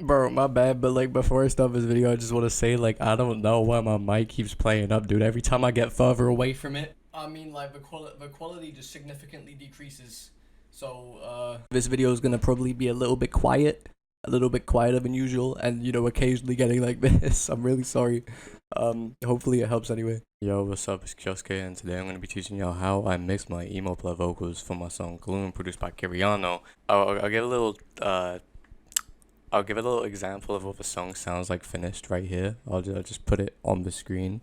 Bro, my bad, but like before I start this video, I just want to say like I don't know why my mic keeps playing up, dude. Every time I get further away from it, I mean like the quality just significantly decreases. So this video is gonna probably be a little bit quieter than usual, and you know occasionally getting like this. I'm really sorry. Hopefully it helps anyway. Yo, what's up? It's Kyosuke, and today I'm gonna be teaching y'all how I mix my Emoplugg vocals for my song Gloom, produced by Kiryano. I'll give a little I'll give a little example of what the song sounds like finished right here. I'll just put it on the screen.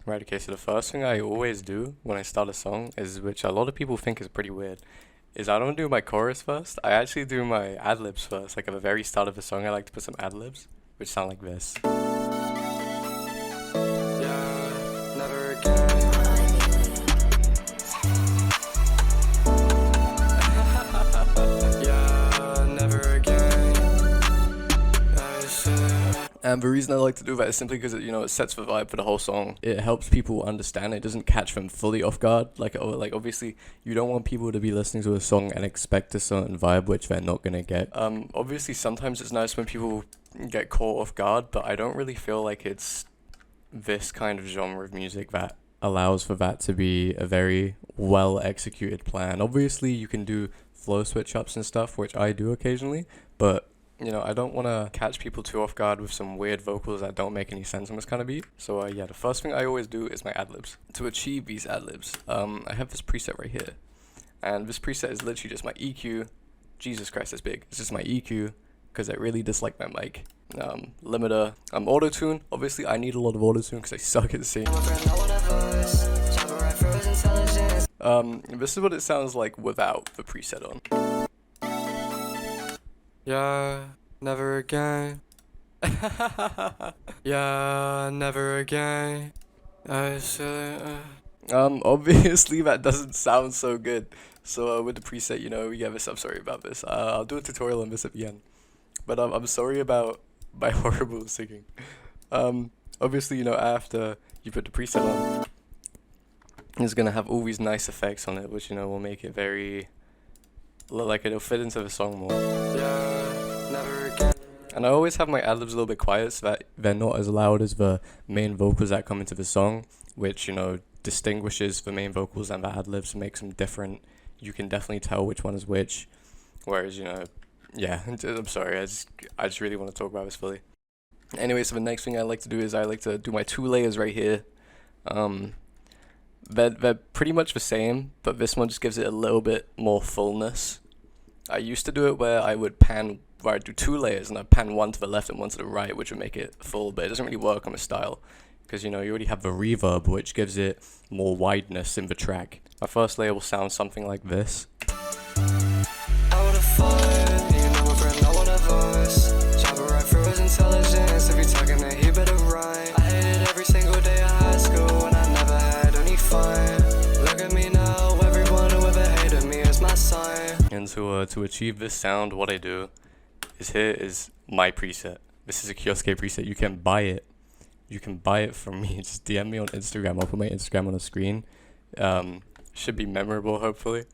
Right, okay, so the first thing I always do when I start a song is, which a lot of people think is pretty weird, is I don't do my chorus first. I actually do my ad-libs first. Like at the very start of the song, I like to put some ad-libs, which sound like this. Yeah, never again. Yeah, never again. And the reason I like to do that is simply because it sets the vibe for the whole song. It helps people understand. It doesn't catch them fully off guard. Like obviously you don't want people to be listening to a song and expect a certain vibe which they're not gonna get. Obviously sometimes it's nice when people get caught off guard, but I don't really feel like it's this kind of genre of music that allows for that to be a very well executed plan. Obviously you can do flow switch ups and stuff, which I do occasionally, but I don't want to catch people too off guard with some weird vocals that don't make any sense on this kind of beat. So yeah, the first thing I always do is my ad-libs. To achieve these ad-libs, I have this preset right here. And this preset is literally just my EQ. Jesus Christ, it's big. It's just my EQ, because I really dislike my mic. Limiter. Auto-tune. Obviously, I need a lot of auto-tune because I suck at singing. This is what it sounds like without the preset on. Yeah, never again. Yeah, never again. Obviously that doesn't sound so good. So with the preset, we get this. I'm sorry about this. I'll do a tutorial on this at the end. But I'm sorry about my horrible singing. Obviously, after you put the preset on, it's gonna have all these nice effects on it, which will make it very like it'll fit into the song more. Yeah, never again. And I always have my ad-libs a little bit quiet so that they're not as loud as the main vocals that come into the song, which distinguishes the main vocals and the ad-libs, makes them different. You can definitely tell which one is which. Whereas yeah, I'm sorry, I just really want to talk about this fully. Anyway, so the next thing I like to do is I like to do my 2 layers right here. They're pretty much the same, but this one just gives it a little bit more fullness. I used to do it where I'd do 2 layers and I'd pan one to the left and one to the right, which would make it full, but it doesn't really work on the style because you already have the reverb, which gives it more wideness in the track. My first layer will sound something like this. And to achieve this sound, what I do is here is my preset. This is a Kyosuke preset. You can buy it. You can buy it from me. Just DM me on Instagram. I'll put my Instagram on the screen. Should be memorable, hopefully.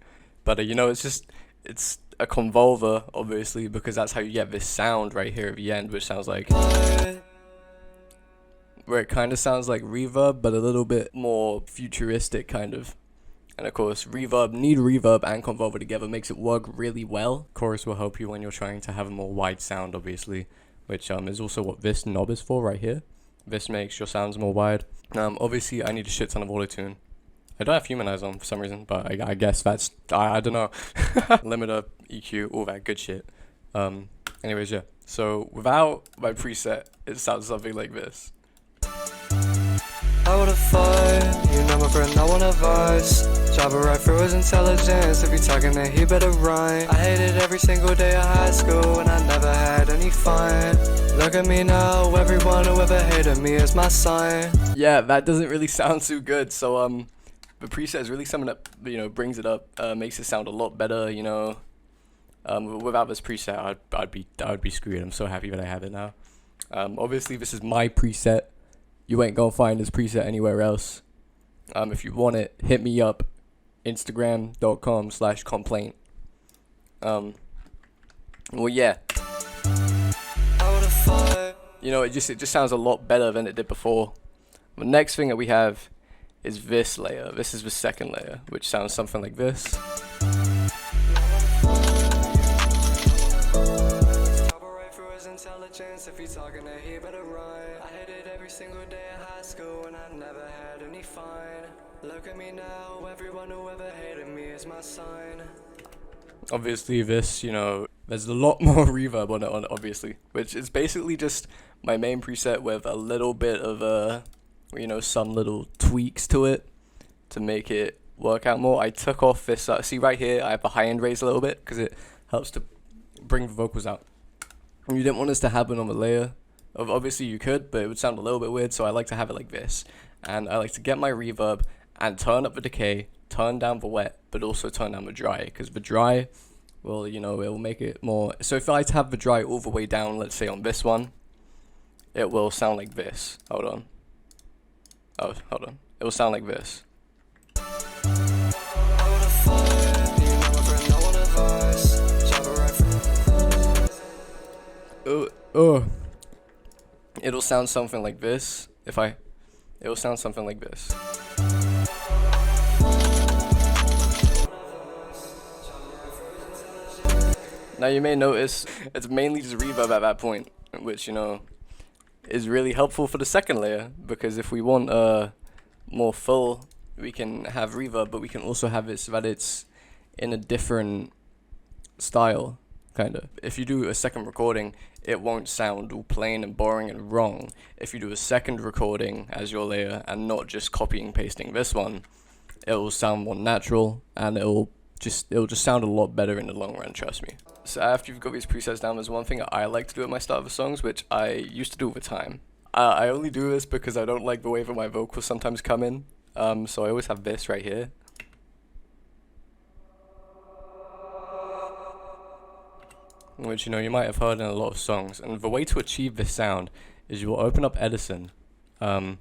But it's a convolver, obviously, because that's how you get this sound right here at the end, which sounds like, where it kind of sounds like reverb, but a little bit more futuristic kind of. And of course, reverb and convolver together makes it work really well. Chorus will help you when you're trying to have a more wide sound, obviously, which is also what this knob is for right here. This makes your sounds more wide. Obviously, I need a shit ton of auto-tune. I don't have humanize on for some reason, but I guess that's, I don't know. Limiter, EQ, all that good shit. Anyways, yeah. So without my preset, it sounds something like this. I would've thought, my friend, not one of us. Jabber right through his intelligence. If you talking, then he better run. I hated every single day of high school, and I never had any fun. Look at me now, everyone who ever hated me is my son. Yeah, that doesn't really sound too good. So the preset is really something that brings it up, makes it sound a lot better. Without this preset, I would be screwed. I'm so happy that I have it now. Obviously this is my preset. You ain't gonna find this preset anywhere else. If you want it, hit me up, instagram.com/complaint. Well, yeah. You know, it just sounds a lot better than it did before. The next thing that we have is this layer. This is the second layer, which sounds something like this. If you're talking to he better run. I hit it every single day in high school and I never had any fun. Look at me now, everyone who ever hated me is my son. Obviously this, you know, there's a lot more reverb on it, obviously, which is basically just my main preset with a little bit of you know, some little tweaks to it to make it work out more. I took off this, see right here, I have the high end raised a little bit because it helps to bring the vocals out. And you didn't want this to happen on the layer. Obviously you could, but it would sound a little bit weird, so I like to have it like this. And I like to get my reverb and turn up the decay, turn down the wet, but also turn down the dry, because the dry, well, you know, it will make it more. So if I have the dry all the way down, let's say on this one, it will sound like this. Hold on. Oh, hold on. It will sound like this. It'll sound something like this. It will sound something like this. Now you may notice it's mainly just reverb at that point, which, you know, is really helpful for the second layer, because if we want more full, we can have reverb, but we can also have it so that it's in a different style, kind of. If you do a second recording, it won't sound all plain and boring and wrong. If you do a second recording as your layer and not just copying pasting this one, it will sound more natural and it'll just sound a lot better in the long run, trust me. So after you've got these presets down, there's one thing I like to do at my start of the songs, which I used to do all the time. I only do this because I don't like the way that my vocals sometimes come in. So I always have this right here. Which, you know, you might have heard in a lot of songs. And the way to achieve this sound is you will open up Edison. You'll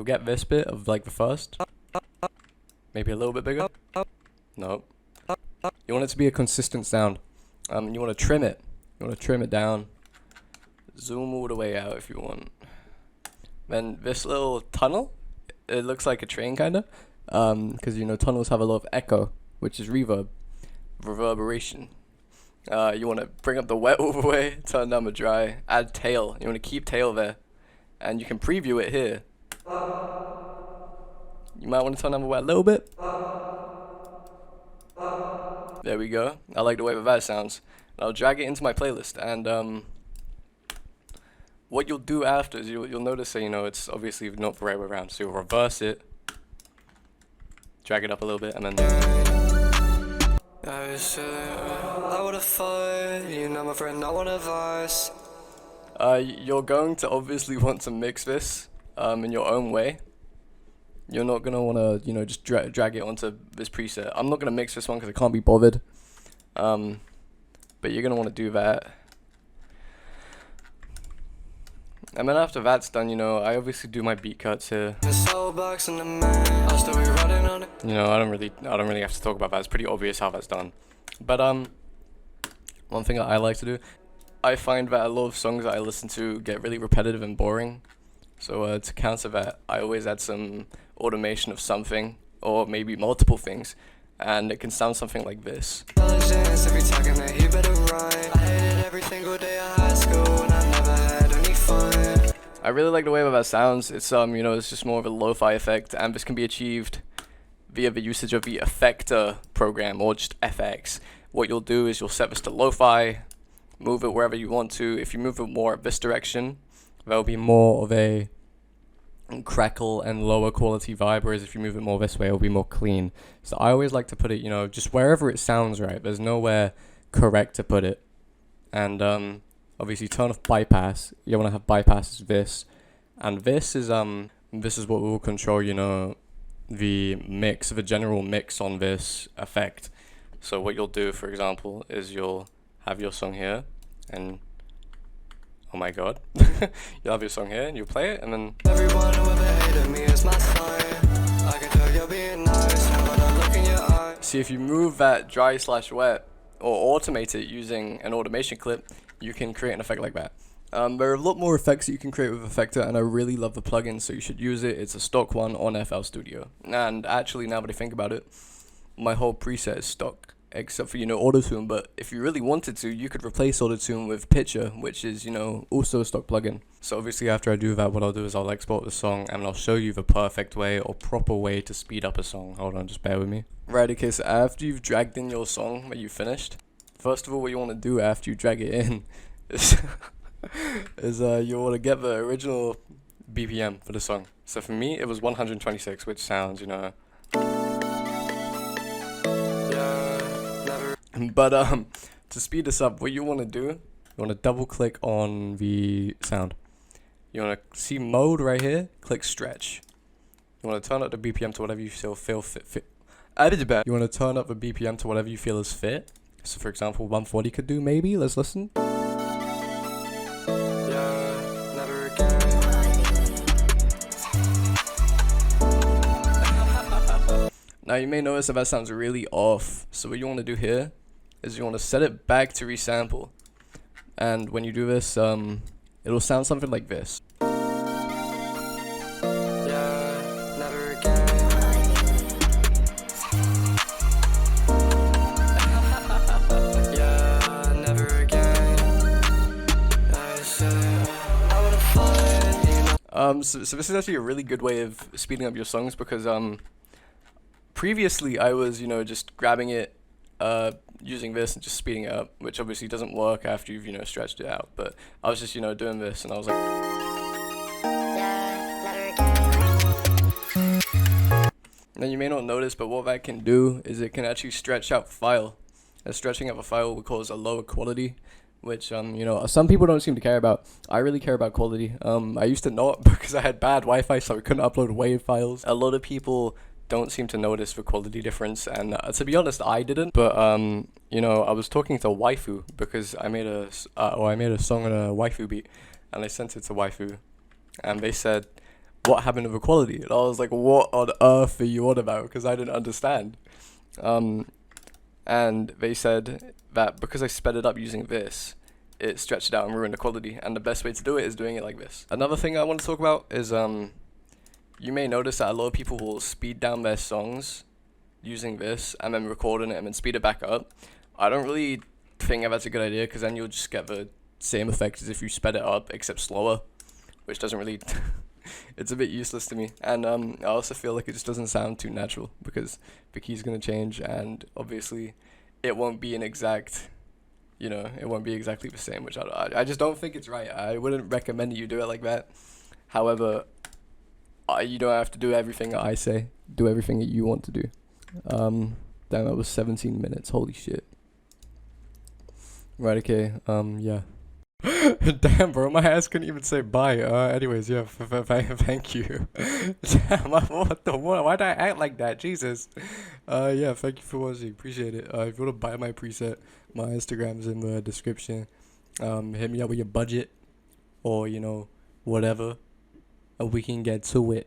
get this bit of like the first. Maybe a little bit bigger. Nope. You want it to be a consistent sound. You want to trim it. You want to trim it down. Zoom all the way out if you want. Then this little tunnel, it looks like a train kind of. Because, you know, tunnels have a lot of echo, which is reverb. Reverberation. You want to bring up the wet all the way, turn down the dry, add tail. You want to keep tail there. And you can preview it here. You might want to turn down the wet a little bit. There we go. I like the way that sounds. I'll drag it into my playlist, and what you'll do after is you'll notice that, you know, it's obviously not the right way around. So you'll reverse it, drag it up a little bit, and then I would have thought, you know my friend, I want a verse. You're going to obviously want to mix this in your own way. You're not gonna wanna, you know, just drag it onto this preset. I'm not gonna mix this one because I can't be bothered. But you're gonna want to do that. And then after that's done, you know, I obviously do my beat cuts here. You know, I don't really have to talk about that. It's pretty obvious how that's done. But one thing that I like to do, I find that a lot of songs that I listen to get really repetitive and boring. So to counter that, I always add some automation of something, or maybe multiple things, and it can sound something like this. I really like the way that sounds. It's you know, it's just more of a lo-fi effect, and this can be achieved via the usage of the effector program, or just FX. What you'll do is you'll set this to lo-fi, move it wherever you want to. If you move it more this direction, there'll be more of a crackle and lower quality vibe, whereas if you move it more this way, it'll be more clean. So I always like to put it, you know, just wherever it sounds right. There's nowhere correct to put it. And obviously turn off bypass. You want to have bypass as this, and this is what will control, you know, the mix, the general mix on this effect. So what you'll do, for example, is you'll have your song here, and oh my god. You'll have your song here and you'll play it, and then Everyone who ever hated me is my sign. I can tell you're being nice, now when I look in your eyes. see if you move that dry/wet or automate it using an automation clip, you can create an effect like that. There are a lot more effects that you can create with Effector, and I really love the plugin, so you should use it. It's a stock one on FL Studio. And actually, now that I think about it, my whole preset is stock, except for, Autotune. But if you really wanted to, you could replace Autotune with Pitcher, which is, also a stock plugin. So obviously, after I do that, what I'll do is I'll export the song, and I'll show you the perfect way or proper way to speed up a song. Hold on, just bear with me. Right, okay, so after you've dragged in your song that you finished, first of all, what you want to do after you drag it in is... you want to get the original BPM for the song. So for me, it was 126, which sounds, Yeah, never. But to speed this up, what you want to do, you want to double click on the sound. You want to see mode right here, click stretch. You want to turn up the BPM to whatever you feel fit. You want to turn up the BPM to whatever you feel is fit. So for example, 140 could do maybe. Let's listen. Now you may notice that sounds really off, so what you want to do here is you want to set it back to resample, and when you do this, it'll sound something like this. Yeah, never again. Yeah, never again. I said I wanna find you. So this is actually a really good way of speeding up your songs, because previously I was, just grabbing it, using this and just speeding it up, which obviously doesn't work after you've, stretched it out. But I was just, doing this, and I was like... Now you may not notice, but what that can do is it can actually stretch out the file. And stretching out the file will cause a lower quality, which, some people don't seem to care about. I really care about quality. I used to not, because I had bad Wi-Fi, so I couldn't upload WAV files. A lot of people don't seem to notice the quality difference, and to be honest, I didn't. But I was talking to waifu, because I made a song on a waifu beat, and I sent it to waifu, and they said, what happened to the quality? And I was like, what on earth are you on about? Because I didn't understand. And they said that because I sped it up using this, it stretched it out and ruined the quality, and the best way to do it is doing it like this. Another thing I want to talk about is you may notice that a lot of people will speed down their songs using this and then recording it and then speed it back up. I don't really think that's a good idea, because then you'll just get the same effect as if you sped it up, except slower, which doesn't really... It's a bit useless to me. And I also feel like it just doesn't sound too natural, because the key's going to change, and obviously it won't be an exact... it won't be exactly the same, which I just don't think it's right. I wouldn't recommend that you do it like that. However... you don't have to do everything that I say. Do everything that you want to do. Damn, that was 17 minutes. Holy shit. Right, okay. Yeah. Damn, bro, my ass couldn't even say bye. Anyways, yeah, thank you. Damn, why'd I act like that? Jesus. Yeah, thank you for watching. Appreciate it. If you want to buy my preset, my Instagram's in the description. Hit me up with your budget, or, whatever. And we can get to it.